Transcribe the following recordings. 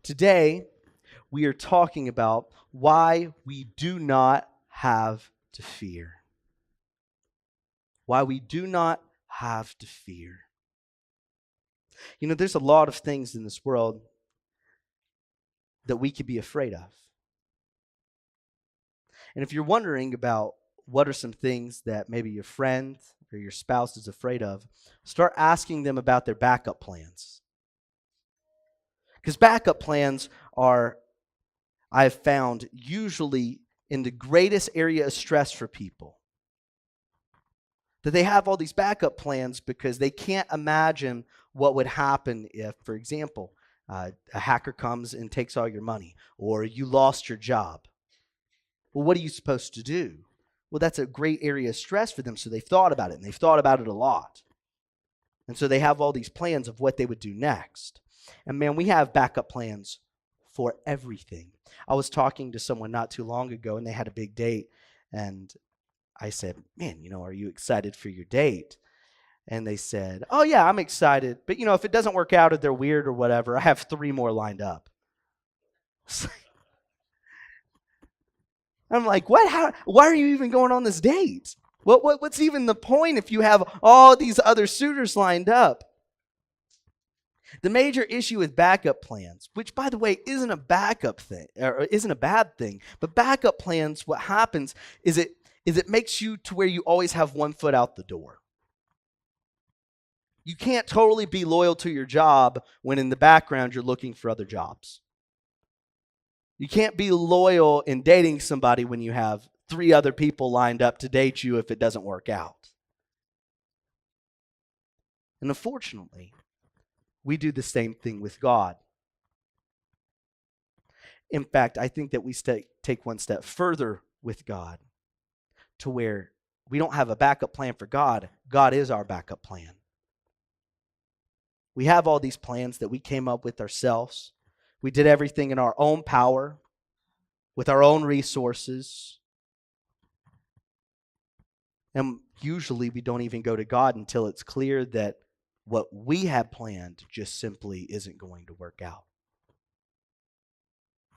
Today, we are talking about why we do not have to fear. Why we do not have to fear. You know, there's a lot of things in this world that we could be afraid of. And if you're wondering about what are some things that maybe your friend or your spouse is afraid of, start asking them about their backup plans. Because backup plans are, I've found, usually in the greatest area of stress for people. That they have all these backup plans because they can't imagine what would happen if, for example, a hacker comes and takes all your money, or you lost your job. Well, what are you supposed to do? Well, that's a great area of stress for them, so they've thought about it, and they've thought about it a lot. And so they have all these plans of what they would do next. And man, we have backup plans for everything. I was talking to someone not too long ago, and they had a big date, and I said, man, are you excited for your date? And they said, oh yeah, I'm excited. But if it doesn't work out or they're weird or whatever, I have 3 more lined up. I'm like, what? Why are you even going on this date? What's even the point if you have all these other suitors lined up? The major issue with backup plans, which by the way isn't a backup thing or isn't a bad thing, but backup plans, what happens is it makes you to where you always have one foot out the door. You can't totally be loyal to your job when in the background you're looking for other jobs. You can't be loyal in dating somebody when you have 3 other people lined up to date you if it doesn't work out. And unfortunately, we do the same thing with God. In fact, I think that we take one step further with God to where we don't have a backup plan for God. God is our backup plan. We have all these plans that we came up with ourselves. We did everything in our own power, with our own resources. And usually we don't even go to God until it's clear that what we had planned just simply isn't going to work out.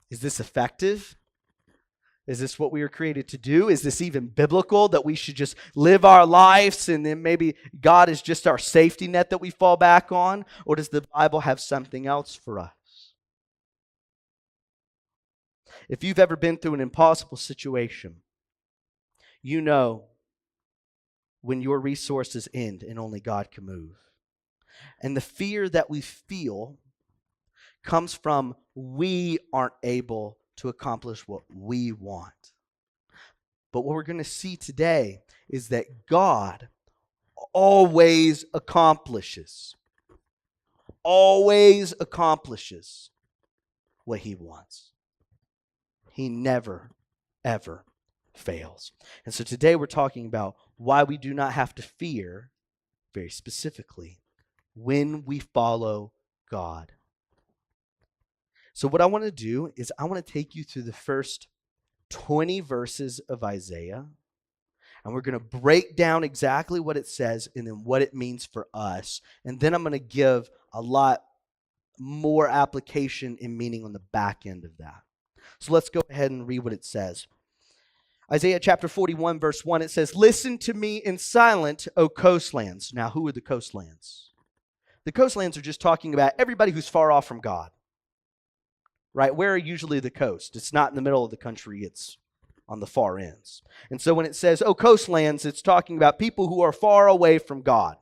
Is this effective? Is this what we were created to do? Is this even biblical that we should just live our lives and then maybe God is just our safety net that we fall back on? Or does the Bible have something else for us? If you've ever been through an impossible situation, you know when your resources end and only God can move. And the fear that we feel comes from we aren't able to accomplish what we want. But what we're going to see today is that God always accomplishes what He wants. He never, ever fails. And so today we're talking about why we do not have to fear, very specifically, when we follow God. So what I want to do is I want to take you through the first 20 verses of Isaiah, and we're going to break down exactly what it says and then what it means for us. And then I'm going to give a lot more application and meaning on the back end of that. So let's go ahead and read what it says. Isaiah chapter 41, verse 1, it says, "Listen to me in silence, O coastlands." Now, who are the coastlands? The coastlands are just talking about everybody who's far off from God. Right? Where are usually the coast? It's not in the middle of the country, it's on the far ends. And so when it says, "Oh, coastlands," it's talking about people who are far away from God.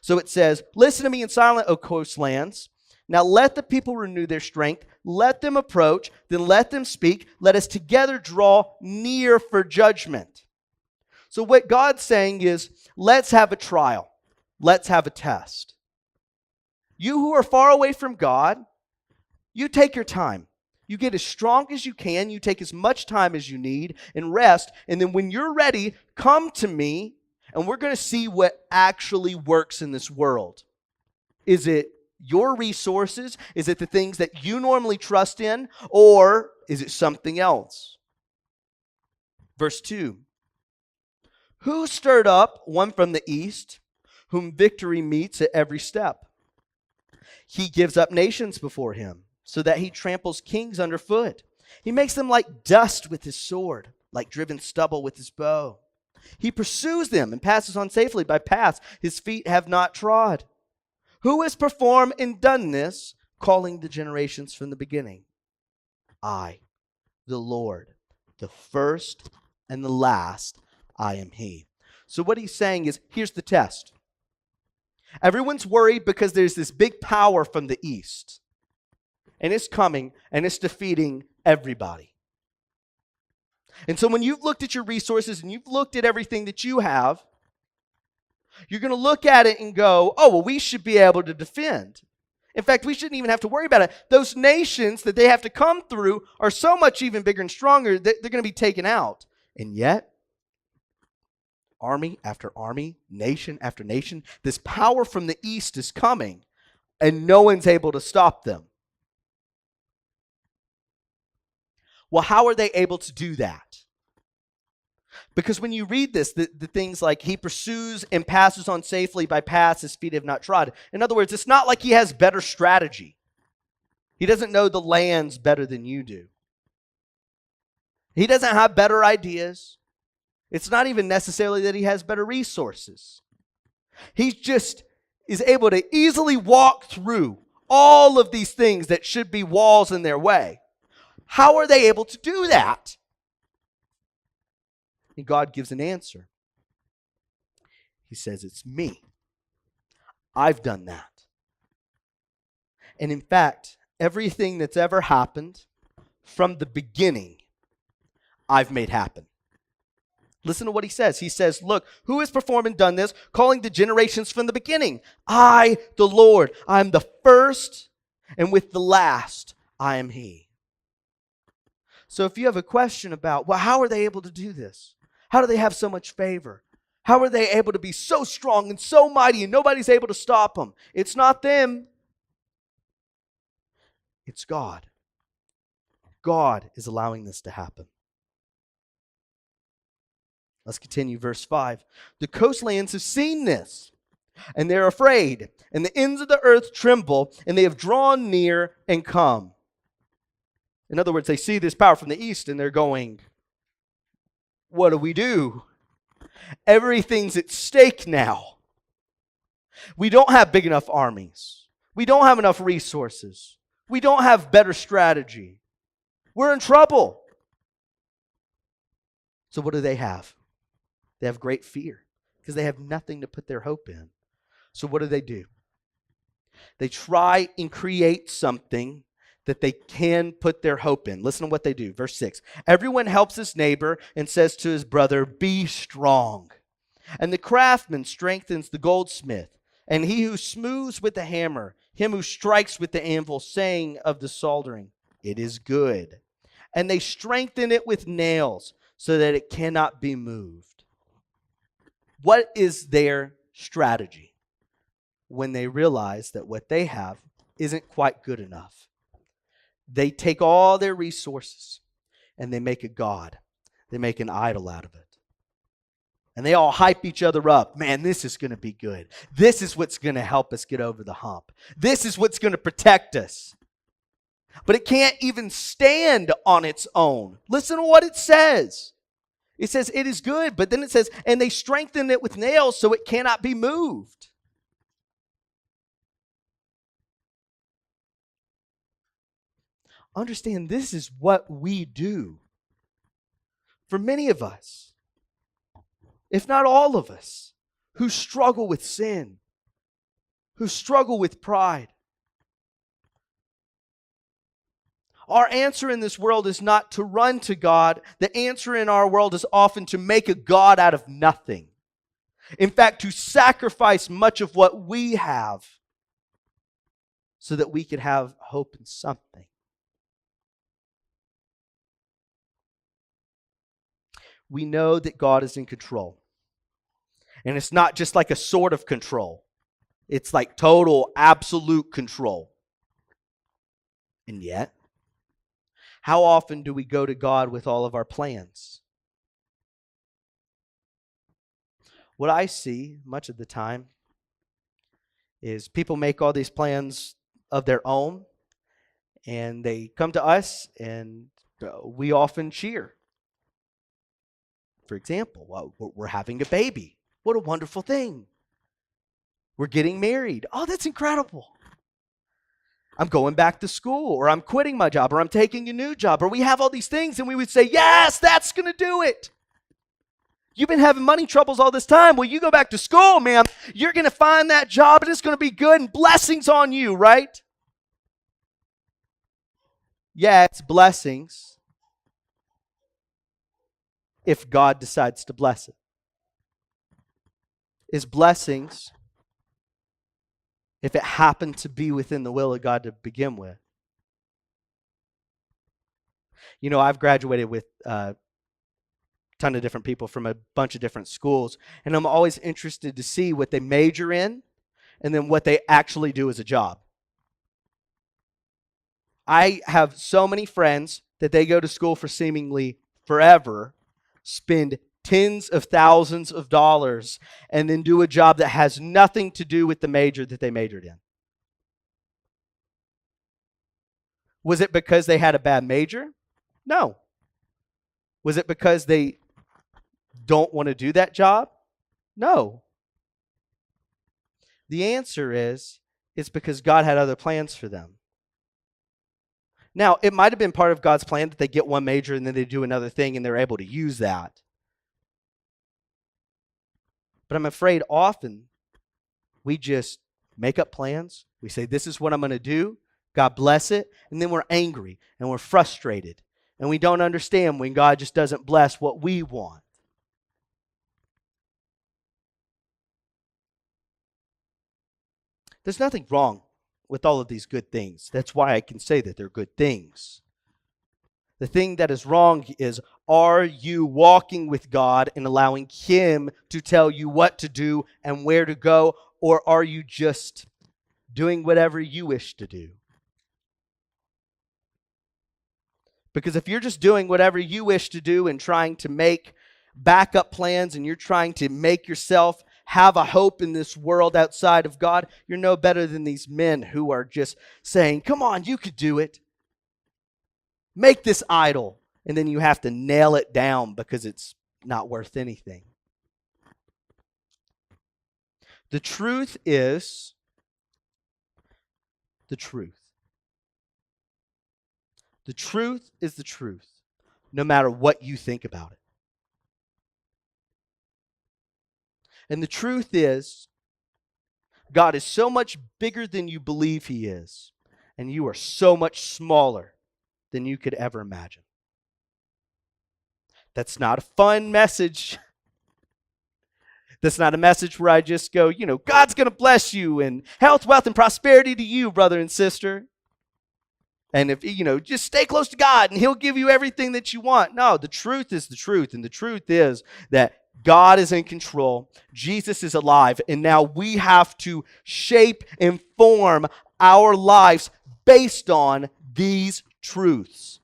So it says, "Listen to me in silence, O coastlands. Now let the people renew their strength. Let them approach, then let them speak. Let us together draw near for judgment." So what God's saying is, let's have a trial. Let's have a test. You who are far away from God, you take your time. You get as strong as you can. You take as much time as you need and rest. And then when you're ready, come to me and we're going to see what actually works in this world. Is it your resources? Is it the things that you normally trust in? Or is it something else? Verse 2. "Who stirred up one from the east, whom victory meets at every step? He gives up nations before him. so that he tramples kings underfoot. He makes them like dust with his sword, like driven stubble with his bow. He pursues them and passes on safely by paths his feet have not trod. Who has performed and done this, calling the generations from the beginning? I, the Lord, the first and the last, I am he. So what he's saying is, here's the test. Everyone's worried because there's this big power from the east. And it's coming and it's defeating everybody. And so when you've looked at your resources and you've looked at everything that you have, you're going to look at it and go, oh, well, we should be able to defend. In fact, we shouldn't even have to worry about it. Those nations that they have to come through are so much even bigger and stronger that they're going to be taken out. And yet, army after army, nation after nation, this power from the east is coming, and no one's able to stop them. Well, how are they able to do that? Because when you read this, the things like he pursues and passes on safely by paths his feet have not trod. In other words, it's not like he has better strategy. He doesn't know the lands better than you do. He doesn't have better ideas. It's not even necessarily that he has better resources. He just is able to easily walk through all of these things that should be walls in their way. How are they able to do that? And God gives an answer. He says, it's me. I've done that. And in fact, everything that's ever happened from the beginning, I've made happen. Listen to what he says. He says, look, who has performed and done this, calling the generations from the beginning? I, the Lord, I am the first, and with the last, I am he. So if you have a question about, well, how are they able to do this? How do they have so much favor? How are they able to be so strong and so mighty and nobody's able to stop them? It's not them. It's God. God is allowing this to happen. Let's continue, verse 5. The coastlands have seen this, and they're afraid, and the ends of the earth tremble, and they have drawn near and come. In other words, they see this power from the east, and they're going, what do we do? Everything's at stake now. We don't have big enough armies. We don't have enough resources. We don't have better strategy. We're in trouble. So what do they have? They have great fear because they have nothing to put their hope in. So what do? They try and create something that they can put their hope in. Listen to what they do. Verse 6. Everyone helps his neighbor and says to his brother, be strong. And the craftsman strengthens the goldsmith. And he who smooths with the hammer, him who strikes with the anvil, saying of the soldering, it is good. And they strengthen it with nails so that it cannot be moved. What is their strategy when they realize that what they have isn't quite good enough? They take all their resources and they make a god. They make an idol out of it. And they all hype each other up. Man, this is going to be good. This is what's going to help us get over the hump. This is what's going to protect us. But it can't even stand on its own. Listen to what it says. It says it is good, but then it says, and they strengthen it with nails so it cannot be moved. Understand, this is what we do. For many of us, if not all of us, who struggle with sin, who struggle with pride. Our answer in this world is not to run to God. The answer in our world is often to make a God out of nothing. In fact, to sacrifice much of what we have so that we could have hope in something. We know that God is in control. And it's not just like a sort of control. It's like total, absolute control. And yet, how often do we go to God with all of our plans? What I see much of the time is people make all these plans of their own, And they come to us, and we often cheer. For example, well, we're having a baby. What a wonderful thing. We're getting married. Oh, that's incredible. I'm going back to school, or I'm quitting my job, or I'm taking a new job, or we have all these things, and we would say, yes, that's going to do it. You've been having money troubles all this time. Well, you go back to school, man. You're going to find that job, and it's going to be good, and blessings on you, right? Yeah, it's blessings if God decides to bless it. It's blessings if it happened to be within the will of God to begin with. You know, I've graduated with a ton of different people from a bunch of different schools, and I'm always interested to see what they major in and then what they actually do as a job. I have so many friends that they go to school for seemingly forever, spend tens of thousands of dollars, and then do a job that has nothing to do with the major that they majored in. Was it because they had a bad major? No. Was it because they don't want to do that job? No. The answer is, it's because God had other plans for them. Now, it might have been part of God's plan that they get one major and then they do another thing and they're able to use that. But I'm afraid often we just make up plans. We say, this is what I'm going to do. God bless it. And then we're angry and we're frustrated. And we don't understand when God just doesn't bless what we want. There's nothing wrong with all of these good things. That's why I can say that they're good things. The thing that is wrong is, are you walking with God and allowing Him to tell you what to do and where to go, or are you just doing whatever you wish to do? Because if you're just doing whatever you wish to do and trying to make backup plans and you're trying to make yourself have a hope in this world outside of God, you're no better than these men who are just saying, come on, you could do it. Make this idol. And then you have to nail it down because it's not worth anything. The truth is the truth. The truth is the truth, no matter what you think about it. And the truth is, God is so much bigger than you believe He is, and you are so much smaller than you could ever imagine. That's not a fun message. That's not a message where I just go, God's going to bless you and health, wealth, and prosperity to you, brother and sister. And if, just stay close to God and He'll give you everything that you want. No, the truth is the truth. And the truth is that God is in control. Jesus is alive. And now we have to shape and form our lives based on these truths.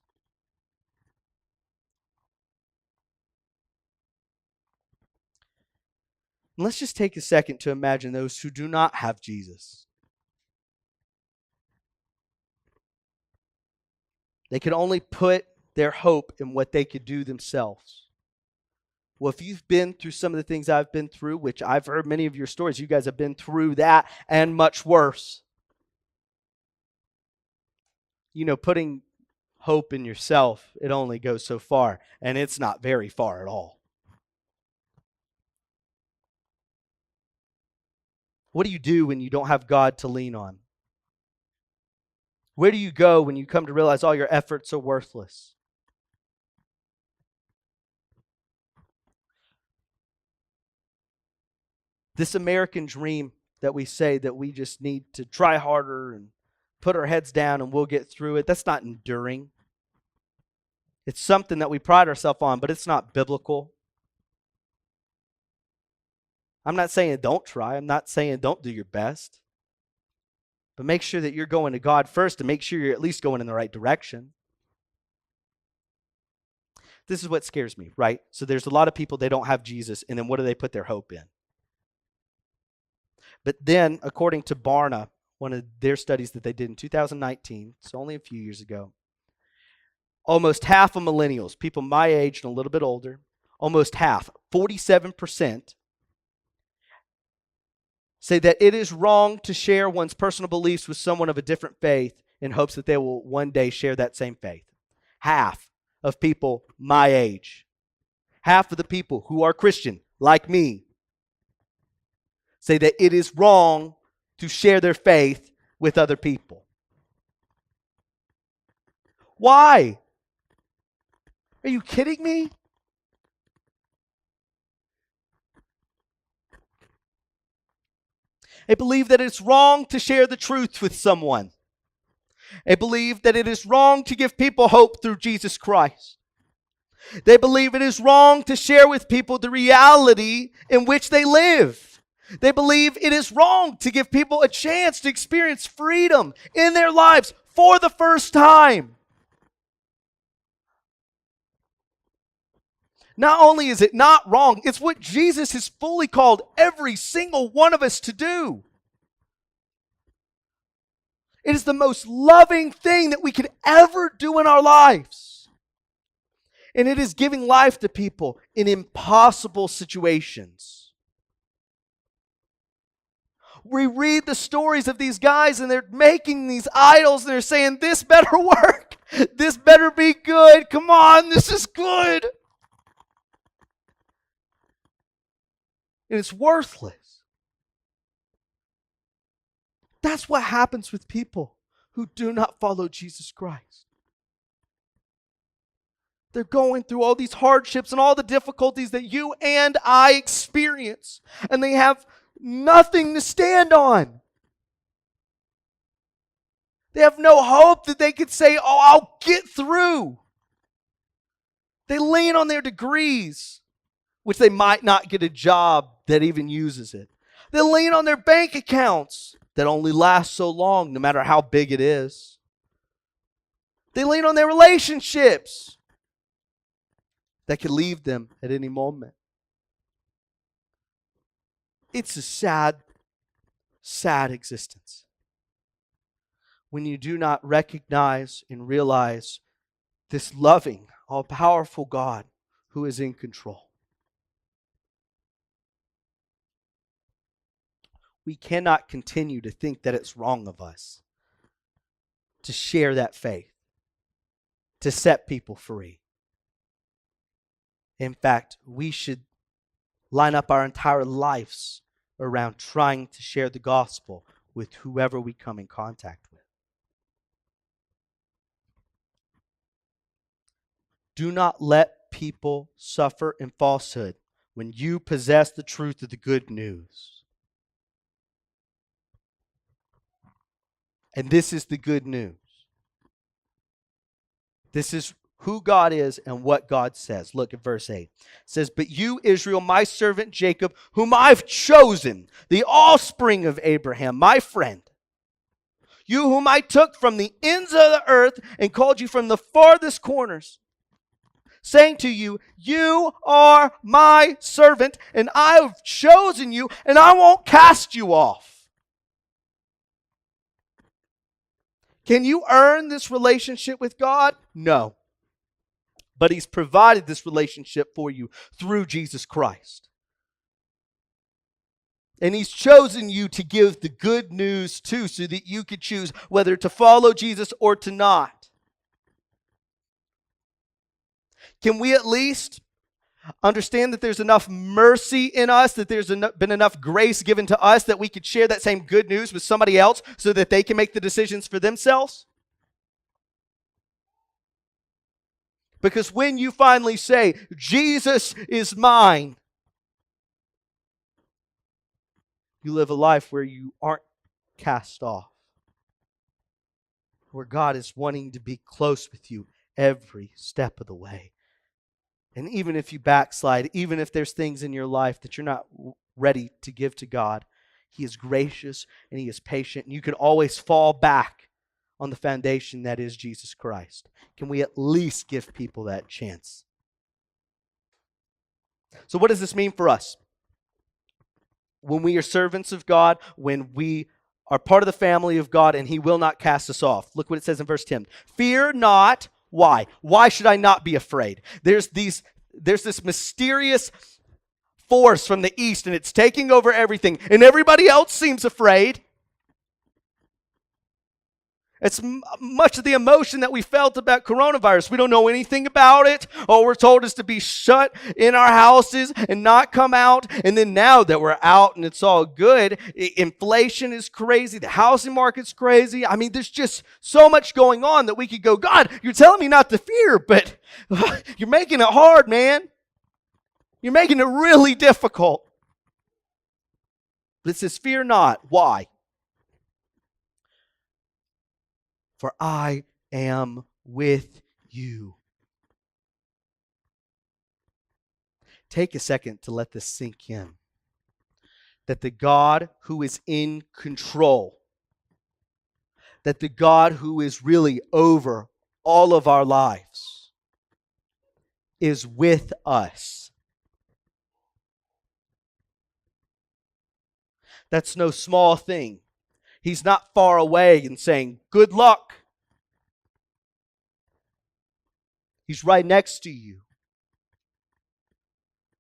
And let's just take a second to imagine those who do not have Jesus. They could only put their hope in what they could do themselves. Well, if you've been through some of the things I've been through, which I've heard many of your stories, you guys have been through that and much worse. Putting hope in yourself, it only goes so far, and it's not very far at all. What do you do when you don't have God to lean on? Where do you go when you come to realize all your efforts are worthless? This American dream that we say that we just need to try harder and put our heads down and we'll get through it, that's not enduring. It's something that we pride ourselves on, but it's not biblical. I'm not saying don't try. I'm not saying don't do your best. But make sure that you're going to God first and make sure you're at least going in the right direction. This is what scares me, right? So there's a lot of people, they don't have Jesus, and then what do they put their hope in? But then, according to Barna, one of their studies that they did in 2019, so only a few years ago, almost half of millennials, people my age and a little bit older, almost half, 47%, say that it is wrong to share one's personal beliefs with someone of a different faith in hopes that they will one day share that same faith. Half of people my age, half of the people who are Christian, like me, say that it is wrong to share their faith with other people. Why? Are you kidding me? They believe that it's wrong to share the truth with someone. They believe that it is wrong to give people hope through Jesus Christ. They believe it is wrong to share with people the reality in which they live. They believe it is wrong to give people a chance to experience freedom in their lives for the first time. Not only is it not wrong, it's what Jesus has fully called every single one of us to do. It is the most loving thing that we could ever do in our lives. And it is giving life to people in impossible situations. We read the stories of these guys and they're making these idols and they're saying, this better work. This better be good. Come on, this is good. And it's worthless. That's what happens with people who do not follow Jesus Christ. They're going through all these hardships and all the difficulties that you and I experience, and they have nothing to stand on. They have no hope that they could say, oh, I'll get through. They lean on their degrees, which they might not get a job that even uses it. They lean on their bank accounts that only last so long, no matter how big it is. They lean on their relationships that could leave them at any moment. It's a sad, sad existence when you do not recognize and realize this loving, all-powerful God who is in control. We cannot continue to think that it's wrong of us to share that faith, to set people free. In fact, we should line up our entire lives around trying to share the gospel with whoever we come in contact with. Do not let people suffer in falsehood when you possess the truth of the good news. And this is the good news. This is who God is and what God says. Look at verse 8. It says, but you, Israel, my servant Jacob, whom I've chosen, the offspring of Abraham, my friend, you whom I took from the ends of the earth and called you from the farthest corners, saying to you, you are my servant, and I have chosen you, and I won't cast you off. Can you earn this relationship with God? No. But He's provided this relationship for you through Jesus Christ. And He's chosen you to give the good news to, so that you could choose whether to follow Jesus or to not. Can we at least understand that there's enough mercy in us, that there's been enough grace given to us that we could share that same good news with somebody else so that they can make the decisions for themselves? Because when you finally say, Jesus is mine, you live a life where you aren't cast off, where God is wanting to be close with you every step of the way. And even if you backslide, even if there's things in your life that you're not ready to give to God, He is gracious and He is patient. And you can always fall back on the foundation that is Jesus Christ. Can we at least give people that chance? So what does this mean for us? When we are servants of God, when we are part of the family of God, and he will not cast us off. Look what it says in verse 10. Fear not. Why? Why should I not be afraid? There's this mysterious force from the east, and it's taking over everything, and everybody else seems afraid. It's much of the emotion that we felt about coronavirus. We don't know anything about it. All we're told is to be shut in our houses and not come out. And then now that we're out and it's all good, inflation is crazy. The housing market's crazy. I mean, there's just so much going on that we could go, God, you're telling me not to fear, but you're making it hard, man. You're making it really difficult. But it says, fear not. Why? For I am with you. Take a second to let this sink in. That the God who is in control, that the God who is really over all of our lives, is with us. That's no small thing. He's not far away and saying, good luck. He's right next to you.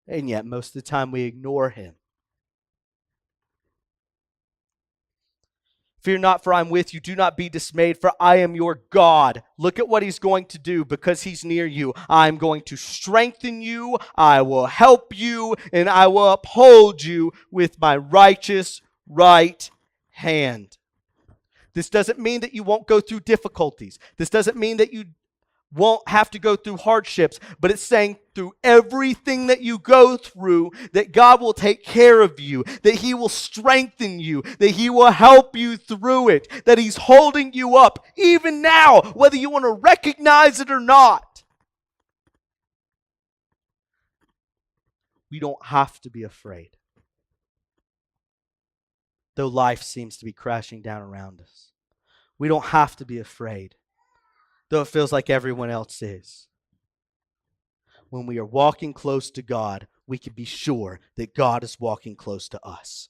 And yet, most of the time, we ignore him. Fear not, for I'm with you. Do not be dismayed, for I am your God. Look at what he's going to do because he's near you. I'm going to strengthen you. I will help you, and I will uphold you with my righteous right hand. This doesn't mean that you won't go through difficulties. This doesn't mean that you won't have to go through hardships, but it's saying through everything that you go through, that God will take care of you, that he will strengthen you, that he will help you through it, that he's holding you up even now, whether you want to recognize it or not. We don't have to be afraid, though life seems to be crashing down around us. We don't have to be afraid, though it feels like everyone else is. When we are walking close to God, we can be sure that God is walking close to us.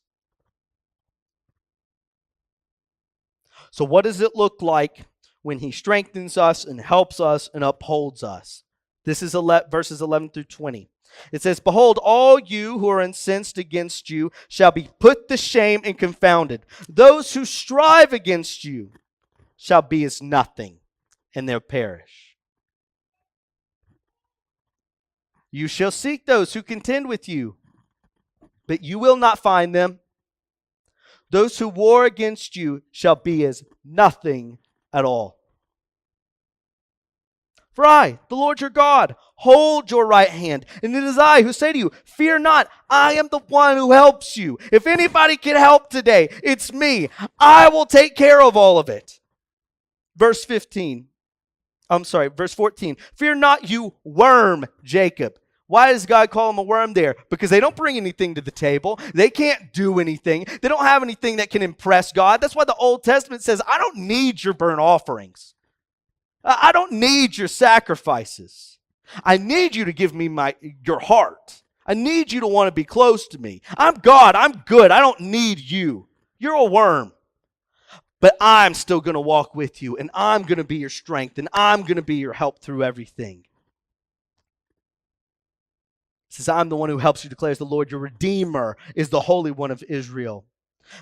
So what does it look like when he strengthens us and helps us and upholds us? This is verses 11 through 20. It says, behold, all you who are incensed against you shall be put to shame and confounded. Those who strive against you shall be as nothing, and they'll perish. You shall seek those who contend with you, but you will not find them. Those who war against you shall be as nothing at all. For I, the Lord your God, hold your right hand, and it is I who say to you, fear not, I am the one who helps you. If anybody can help today, it's me. I will take care of all of it. Verse 14. Fear not, you worm, Jacob. Why does God call him a worm there? Because they don't bring anything to the table. They can't do anything. They don't have anything that can impress God. That's why the Old Testament says, I don't need your burnt offerings. I don't need your sacrifices. I need you to give me your heart. I need you to want to be close to me. I'm God. I'm good. I don't need you. You're a worm. But I'm still going to walk with you, and I'm going to be your strength, and I'm going to be your help through everything. It says, I'm the one who helps you, declares the Lord. Your Redeemer is the Holy One of Israel.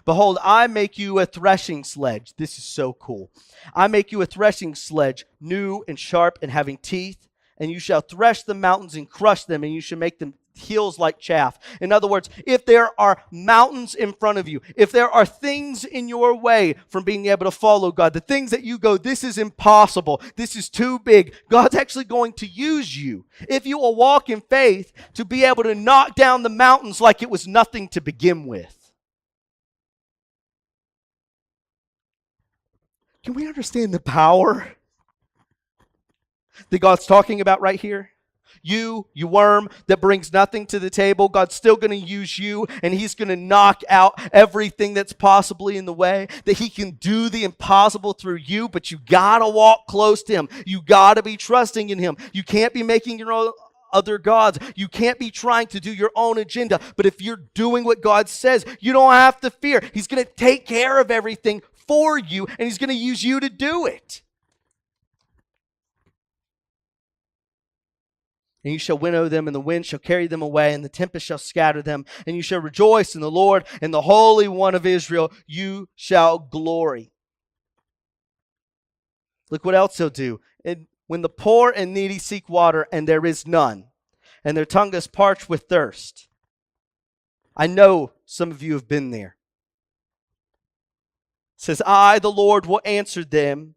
Behold, I make you a threshing sledge. This is so cool. I make you a threshing sledge, new and sharp and having teeth, and you shall thresh the mountains and crush them, and you shall make them hills like chaff. In other words, if there are mountains in front of you, if there are things in your way from being able to follow God, the things that you go, this is impossible, this is too big, God's actually going to use you, if you will walk in faith, to be able to knock down the mountains like it was nothing to begin with. Can we understand the power that God's talking about right here? You worm that brings nothing to the table, God's still going to use you, and he's going to knock out everything that's possibly in the way, that he can do the impossible through you, but you got to walk close to him. You got to be trusting in him. You can't be making your other gods. You can't be trying to do your own agenda. But if you're doing what God says, you don't have to fear. He's going to take care of everything for you, and he's going to use you to do it. And you shall winnow them, and the wind shall carry them away, and the tempest shall scatter them. And you shall rejoice in the Lord, and the Holy One of Israel you shall glory. Look what else he'll do. When the poor and needy seek water, and there is none, and their tongue is parched with thirst. I know some of you have been there. It says, I, the Lord, will answer them,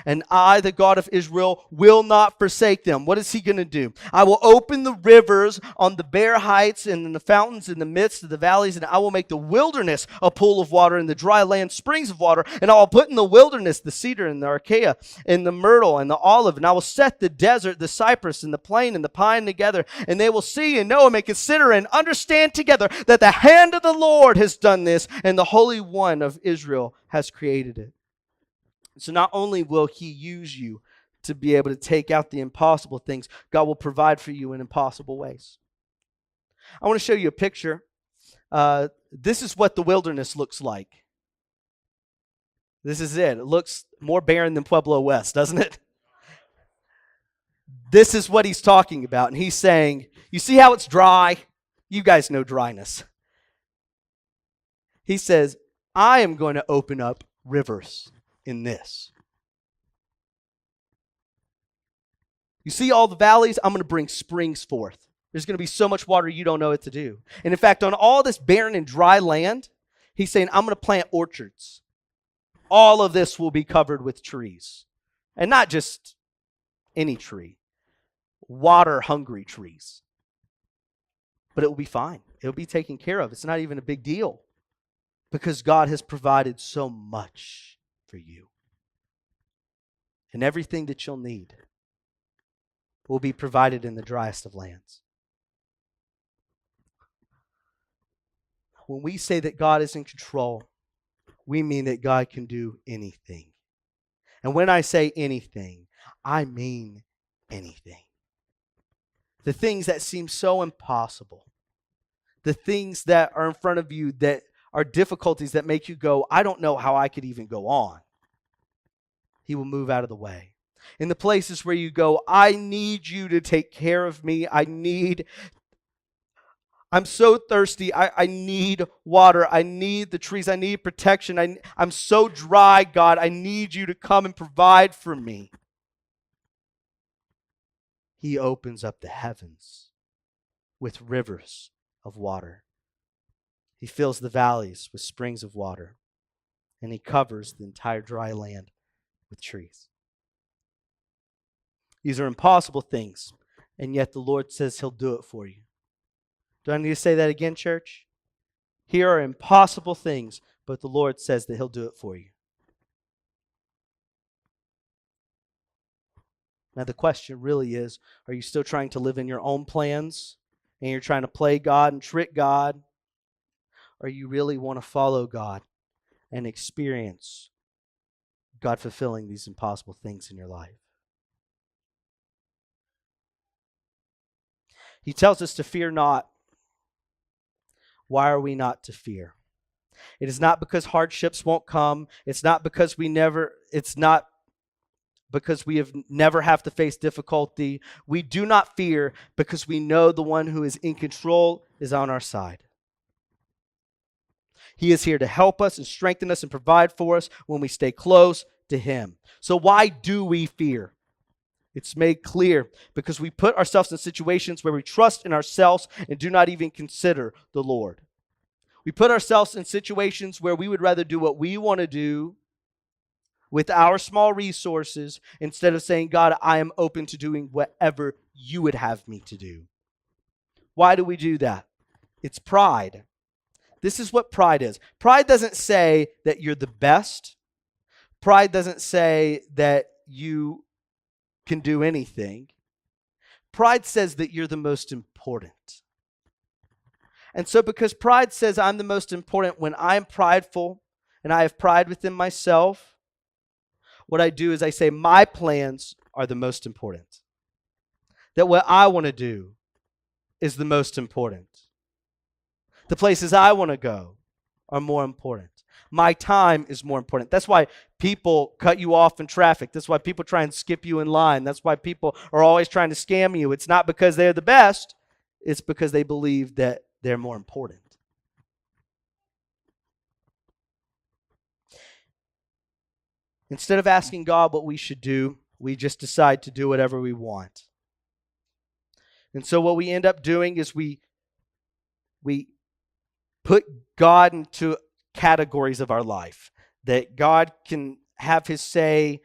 and I, the God of Israel, will not forsake them. What is he going to do? I will open the rivers on the bare heights and in the fountains in the midst of the valleys, and I will make the wilderness a pool of water and the dry land springs of water. And I will put in the wilderness the cedar and the acacia and the myrtle and the olive. And I will set the desert, the cypress and the plane and the pine together. And they will see and know and may consider and understand together that the hand of the Lord has done this, and the Holy One of Israel has created it. So not only will he use you to be able to take out the impossible things, God will provide for you in impossible ways. I want to show you a picture. This is what the wilderness looks like. This is it. It looks more barren than Pueblo West, doesn't it? This is what he's talking about. And he's saying, you see how it's dry? You guys know dryness. He says, I am going to open up rivers in this. You see all the valleys? I'm going to bring springs forth. There's going to be so much water you don't know what to do. And in fact, on all this barren and dry land, he's saying, I'm going to plant orchards. All of this will be covered with trees. And not just any tree. Water-hungry trees. But it will be fine. It will be taken care of. It's not even a big deal. Because God has provided so much for you. And everything that you'll need will be provided in the driest of lands. When we say that God is in control, we mean that God can do anything. And when I say anything, I mean anything. The things that seem so impossible, the things that are in front of you that are difficulties that make you go, I don't know how I could even go on. He will move out of the way. In the places where you go, I need you to take care of me. I'm so thirsty. I need water. I need the trees. I need protection. I'm so dry, God. I need you to come and provide for me. He opens up the heavens with rivers of water. He fills the valleys with springs of water, and he covers the entire dry land with trees. These are impossible things, and yet the Lord says he'll do it for you. Do I need to say that again, church? Here are impossible things, but the Lord says that he'll do it for you. Now the question really is, are you still trying to live in your own plans, and you're trying to play God and trick God? Or you really want to follow God and experience God fulfilling these impossible things in your life? He tells us to fear not. Why are we not to fear? It is not because hardships won't come. It's not because we have never have to face difficulty. We do not fear because we know the one who is in control is on our side. He is here to help us and strengthen us and provide for us when we stay close to him. So why do we fear? It's made clear because we put ourselves in situations where we trust in ourselves and do not even consider the Lord. We put ourselves in situations where we would rather do what we want to do with our small resources instead of saying, God, I am open to doing whatever you would have me to do. Why do we do that? It's pride. This is what pride is. Pride doesn't say that you're the best. Pride doesn't say that you can do anything. Pride says that you're the most important. And so because pride says I'm the most important, when I'm prideful and I have pride within myself, what I do is I say my plans are the most important. That what I want to do is the most important. The places I want to go are more important. My time is more important. That's why people cut you off in traffic. That's why people try and skip you in line. That's why people are always trying to scam you. It's not because they're the best. It's because they believe that they're more important. Instead of asking God what we should do, we just decide to do whatever we want. And so what we end up doing is we put God into categories of our life. That God can have his say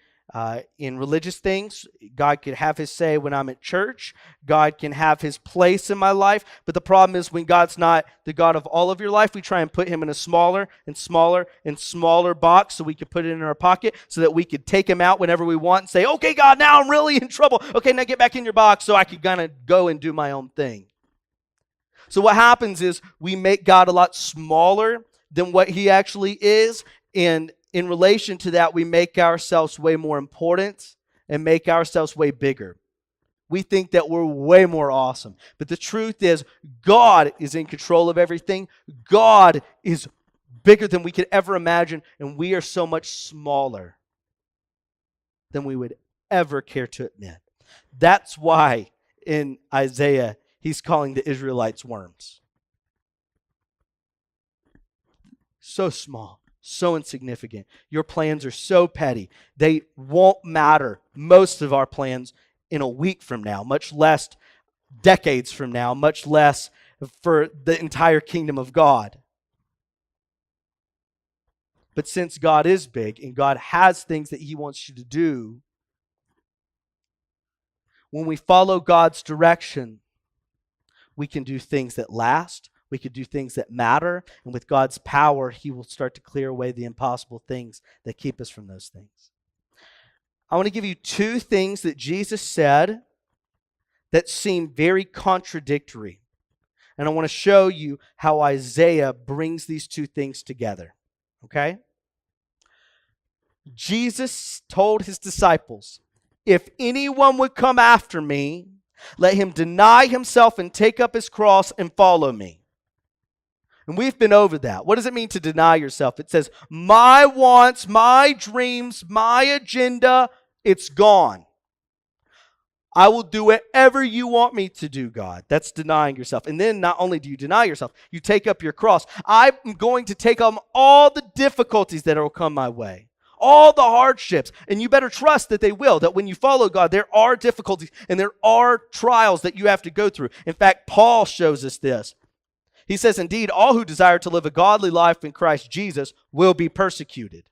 in religious things. God can have his say when I'm at church. God can have his place in my life. But the problem is when God's not the God of all of your life, we try and put him in a smaller and smaller and smaller box so we could put it in our pocket so that we could take him out whenever we want and say, okay, God, now I'm really in trouble. Okay, now get back in your box so I could kind of go and do my own thing. So what happens is we make God a lot smaller than what he actually is. And in relation to that, we make ourselves way more important and make ourselves way bigger. We think that we're way more awesome. But the truth is, God is in control of everything. God is bigger than we could ever imagine. And we are so much smaller than we would ever care to admit. That's why in Isaiah, he's calling the Israelites worms. So small, so insignificant. Your plans are so petty. They won't matter, most of our plans, in a week from now, much less decades from now, much less for the entire kingdom of God. But since God is big and God has things that he wants you to do, when we follow God's direction, we can do things that last. We can do things that matter. And with God's power, he will start to clear away the impossible things that keep us from those things. I want to give you two things that Jesus said that seem very contradictory. And I want to show you how Isaiah brings these two things together. Okay? Jesus told his disciples, if anyone would come after me, let him deny himself and take up his cross and follow me. And we've been over that. What does it mean to deny yourself? It says, my wants, my dreams, my agenda, it's gone. I will do whatever you want me to do, God. That's denying yourself. And then not only do you deny yourself, you take up your cross. I'm going to take on all the difficulties that will come my way. All the hardships. And you better trust that they will. That when you follow God, there are difficulties and there are trials that you have to go through. In fact, Paul shows us this. He says, indeed, all who desire to live a godly life in Christ Jesus will be persecuted.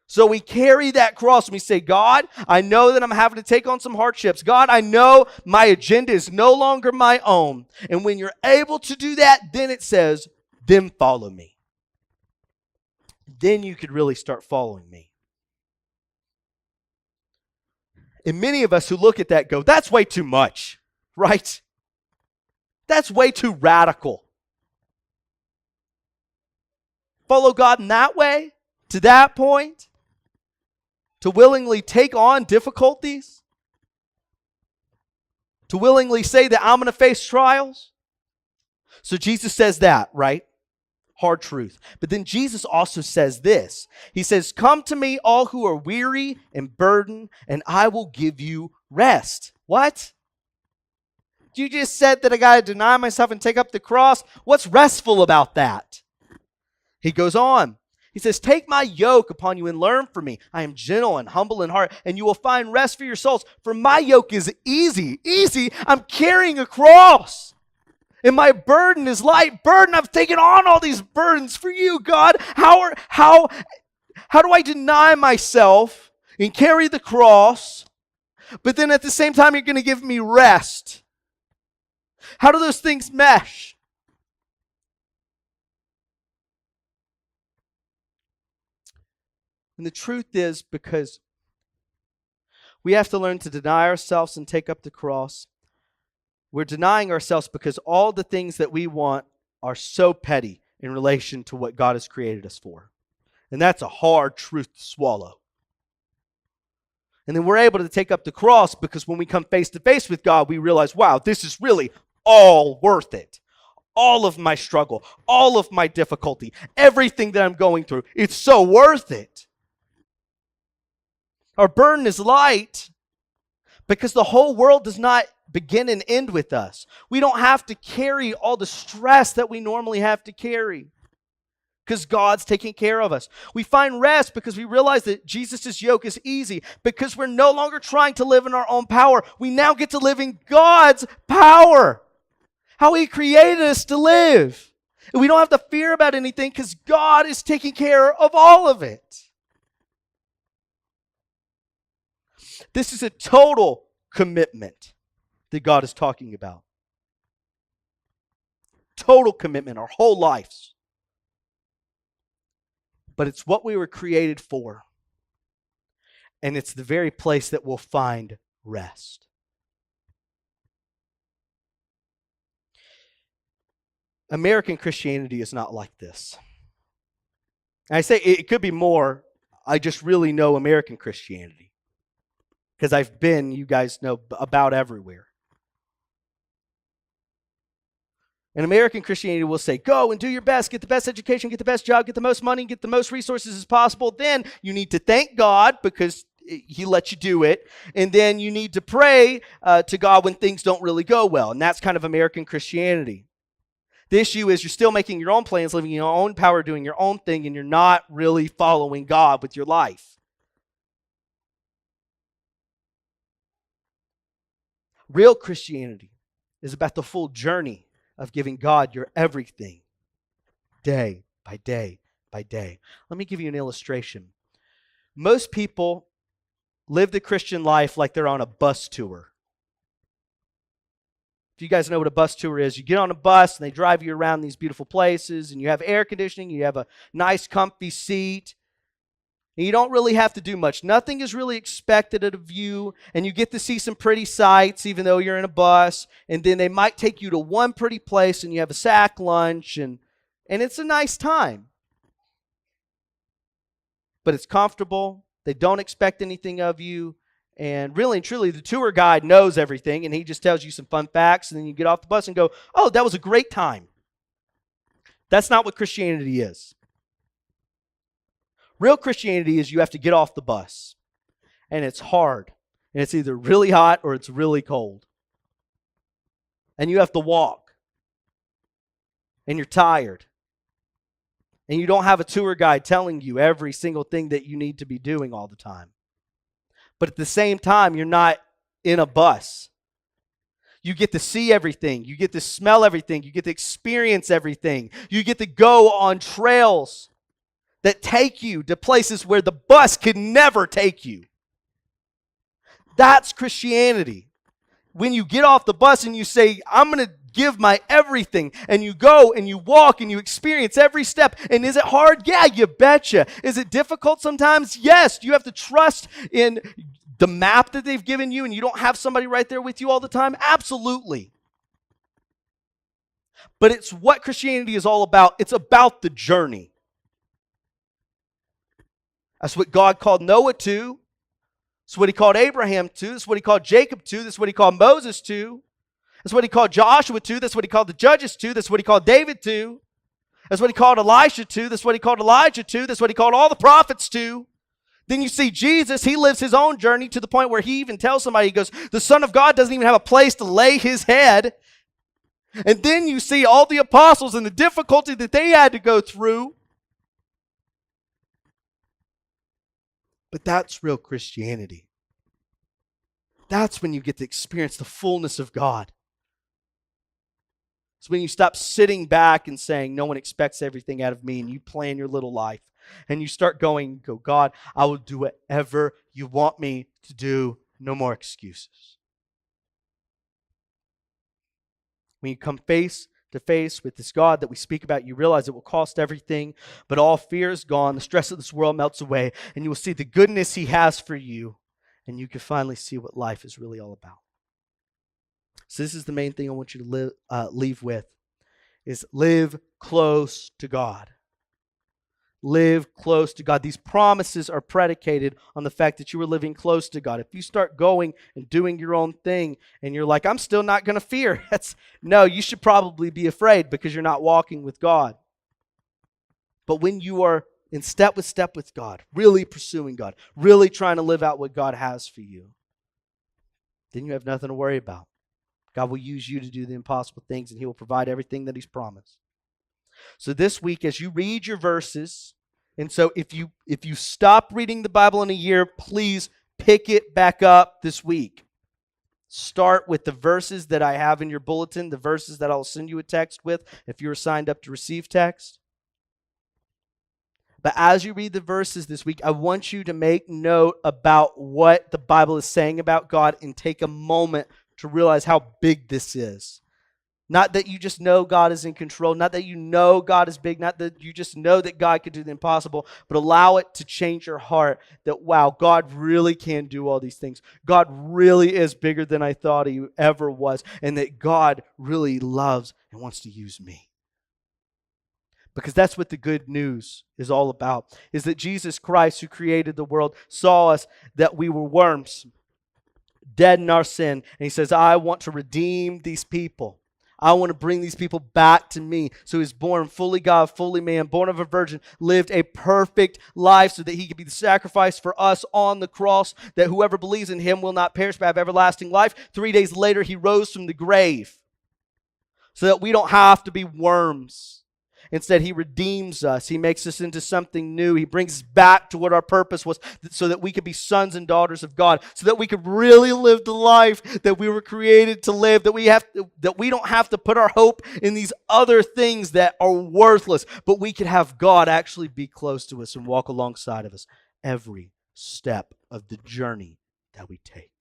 So we carry that cross and we say, God, I know that I'm having to take on some hardships. God, I know my agenda is no longer my own. And when you're able to do that, then it says, then follow me. Then you could really start following me. And many of us who look at that go, that's way too much, right? That's way too radical. Follow God in that way, to that point, to willingly take on difficulties, to willingly say that I'm going to face trials. So Jesus says that, right? Hard truth. But then Jesus also says this. He says, come to me all who are weary and burdened, and I will give you rest. What? You just said that I got to deny myself and take up the cross. What's restful about that? He goes on. He says, take my yoke upon you and learn from me. I am gentle and humble in heart, and you will find rest for your souls. For my yoke is easy. Easy. I'm carrying a cross. And my burden is light. Burden, I've taken on all these burdens for you, God. How do I deny myself and carry the cross, but then at the same time you're going to give me rest? How do those things mesh? And the truth is, because we have to learn to deny ourselves and take up the cross, we're denying ourselves because all the things that we want are so petty in relation to what God has created us for. And that's a hard truth to swallow. And then we're able to take up the cross because when we come face to face with God, we realize, wow, this is really all worth it. All of my struggle, all of my difficulty, everything that I'm going through, it's so worth it. Our burden is light because the whole world does not begin and end with us. We don't have to carry all the stress that we normally have to carry because God's taking care of us. We find rest because we realize that Jesus' yoke is easy, because we're no longer trying to live in our own power. We now get to live in God's power, how He created us to live. And we don't have to fear about anything because God is taking care of all of it. This is a total commitment that God is talking about. Total commitment, our whole lives. But it's what we were created for. And it's the very place that we'll find rest. American Christianity is not like this. And I say it could be more. I just really know American Christianity, because I've been, you guys know, about everywhere. And American Christianity will say, go and do your best, get the best education, get the best job, get the most money, get the most resources as possible. Then you need to thank God because He let you do it. And then you need to pray to God when things don't really go well. And that's kind of American Christianity. The issue is you're still making your own plans, living in your own power, doing your own thing, and you're not really following God with your life. Real Christianity is about the full journey of giving God your everything, day by day by day. Let me give you an illustration. Most people live the Christian life like they're on a bus tour. If you guys know what a bus tour is, you get on a bus and they drive you around these beautiful places, and you have air conditioning, you have a nice comfy seat, and you don't really have to do much. Nothing is really expected of you, and you get to see some pretty sights even though you're in a bus, and then they might take you to one pretty place and you have a sack lunch, and it's a nice time. But it's comfortable. They don't expect anything of you. And really and truly, the tour guide knows everything, and he just tells you some fun facts, and then you get off the bus and go, oh, that was a great time. That's not what Christianity is. Real Christianity is you have to get off the bus, and it's hard, and it's either really hot or it's really cold. And you have to walk, and you're tired, and you don't have a tour guide telling you every single thing that you need to be doing all the time. But at the same time, you're not in a bus. You get to see everything. You get to smell everything. You get to experience everything. You get to go on trails that take you to places where the bus could never take you. That's Christianity. When you get off the bus and you say, I'm going to give my everything, and you go and you walk and you experience every step. And is it hard? Yeah, you betcha. Is it difficult sometimes? Yes. Do you have to trust in the map that they've given you and you don't have somebody right there with you all the time? Absolutely. But it's what Christianity is all about. It's about the journey. That's what God called Noah to. That's what He called Abraham to. That's what He called Jacob to. That's what He called Moses to. That's what He called Joshua to. That's what He called the judges to. That's what He called David to. That's what He called Elisha to. That's what He called Elijah to. That's what He called all the prophets to. Then you see Jesus, He lives His own journey to the point where He even tells somebody, He goes, the Son of God doesn't even have a place to lay His head. And then you see all the apostles and the difficulty that they had to go through. But that's real Christianity. That's when you get to experience the fullness of God. It's when you stop sitting back and saying, no one expects everything out of me, and you plan your little life. And you start going, go, God, I will do whatever you want me to do. No more excuses. When you come face to face with this God that we speak about, you realize it will cost everything, but all fear is gone. The stress of this world melts away, and you will see the goodness He has for you, and you can finally see what life is really all about. So this is the main thing I want you to leave with, is live close to God. live close to God. These promises are predicated on the fact that you are living close to God. If you start going and doing your own thing and you're like, I'm still not going to fear. No, you should probably be afraid because you're not walking with God. But when you are in step with God, really pursuing God, really trying to live out what God has for you, then you have nothing to worry about. God will use you to do the impossible things, and He will provide everything that He's promised. So this week, as you read your verses, and so if you stop reading the Bible in a year, please pick it back up this week. Start with the verses that I have in your bulletin, the verses that I'll send you a text with if you're signed up to receive text. But as you read the verses this week, I want you to make note about what the Bible is saying about God and take a moment to realize how big this is. Not that you just know God is in control, not that you know God is big, not that you just know that God can do the impossible, but allow it to change your heart that, wow, God really can do all these things. God really is bigger than I thought He ever was, and that God really loves and wants to use me. Because that's what the good news is all about, is that Jesus Christ, who created the world, saw us that we were worms, dead in our sin, and He says, I want to redeem these people. I want to bring these people back to me. So He was born fully God, fully man, born of a virgin, lived a perfect life so that He could be the sacrifice for us on the cross, that whoever believes in Him will not perish but have everlasting life. 3 days later, He rose from the grave so that we don't have to be worms. Instead, He redeems us. He makes us into something new. He brings us back to what our purpose was so that we could be sons and daughters of God, so that we could really live the life that we were created to live, that we don't have to put our hope in these other things that are worthless, but we could have God actually be close to us and walk alongside of us every step of the journey that we take.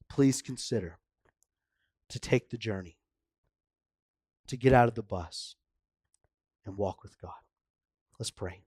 Please consider to take the journey, to get out of the bus and walk with God. Let's pray.